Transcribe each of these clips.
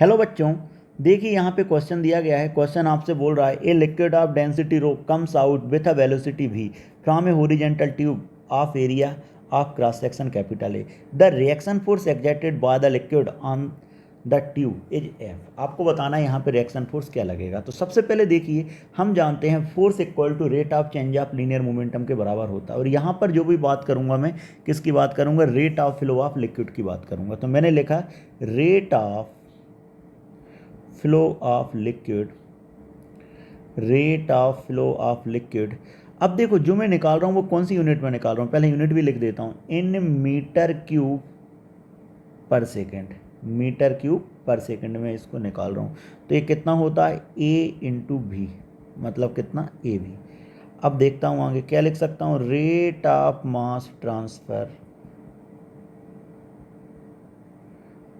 Hello बच्चों, देखिए यहाँ पे क्वेश्चन दिया गया है। क्वेश्चन आपसे बोल रहा है a liquid of density rho comes out with a velocity v from A horizontal tube of area of cross section capital A. The reaction force exerted by the liquid on the tube is F. आपको बताना है यहाँ पे reaction force क्या लगेगा। तो सबसे पहले देखिए, हम जानते हैं force equal to rate of change of linear momentum के बराबर होता है। और यहाँ पर जो भी बात करूँगा मैं किसकी बात करूँगा, rate of flow of liquid की बात करूँगा। तो मैंने लिखा rate of flow of liquid, rate of flow of liquid. अब देखो जो मैं निकाल रहा हूँ वो कौन सी यूनिट में निकाल रहा हूँ, पहले यूनिट भी लिख देता हूँ, इन मीटर क्यूब पर सेकेंड। मीटर क्यूब पर सेकेंड में इसको निकाल रहा हूँ। तो ये कितना होता है, ए इंटू भी, मतलब कितना, ए भी। अब देखता हूँ आगे क्या लिख सकता हूँ, rate of mass transfer,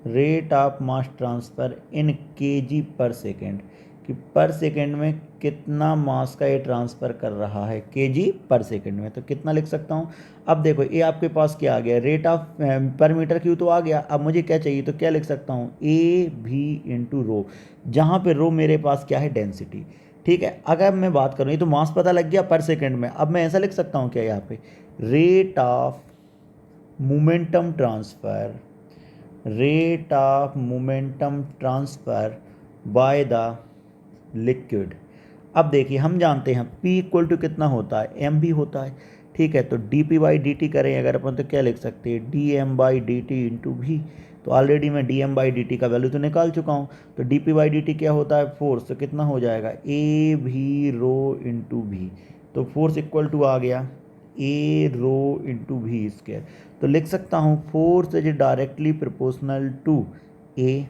rate of mass transfer in KG पर सेकेंड, कि पर सेकेंड में कितना मास का ये ट्रांसफ़र कर रहा है, केजी पर सेकेंड में। तो कितना लिख सकता हूँ। अब देखो ये आपके पास क्या आ गया, रेट ऑफ पर मीटर क्यू तो आ गया। अब मुझे क्या चाहिए, तो क्या लिख सकता हूँ, ए भी इंटू रो, जहाँ पे रो मेरे पास क्या है, डेंसिटी। ठीक है, अगर मैं बात करूँ, ये तो मास पता लग गया पर सेकेंड में। अब मैं ऐसा लिख सकता हूँ क्या यहाँ पे, rate of momentum transfer, rate of momentum transfer by the liquid. अब देखिए हम जानते हैं P इक्वल टू कितना होता है, m भी होता है। ठीक है, तो dp बाई डी टी करें अगर अपन तो क्या लिख सकते हैं, dm by D T into भी। तो ऑलरेडी मैं dm बाई डी टी का वैल्यू तो निकाल चुका हूँ। तो dp बाई डी टी क्या होता है, फोर्स। तो कितना हो जाएगा, a भी रो इंटू भी। तो फोर्स इक्वल टू आ गया ए रो इंटू भी स्क्वायर। तो लिख सकता हूँ force is directly proportional to A,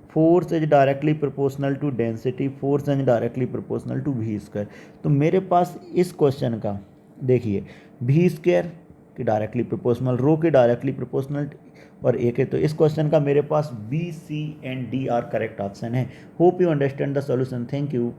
force is directly proportional to density, force is directly proportional to v square. तो मेरे पास इस क्वेश्चन का देखिए, भी स्क्वायर की डायरेक्टली प्रोपोर्शनल, रो के डायरेक्टली प्रोपोर्शनल और एक है। तो इस क्वेश्चन का मेरे पास B C and D are correct option है। Hope you understand the solution. Thank you.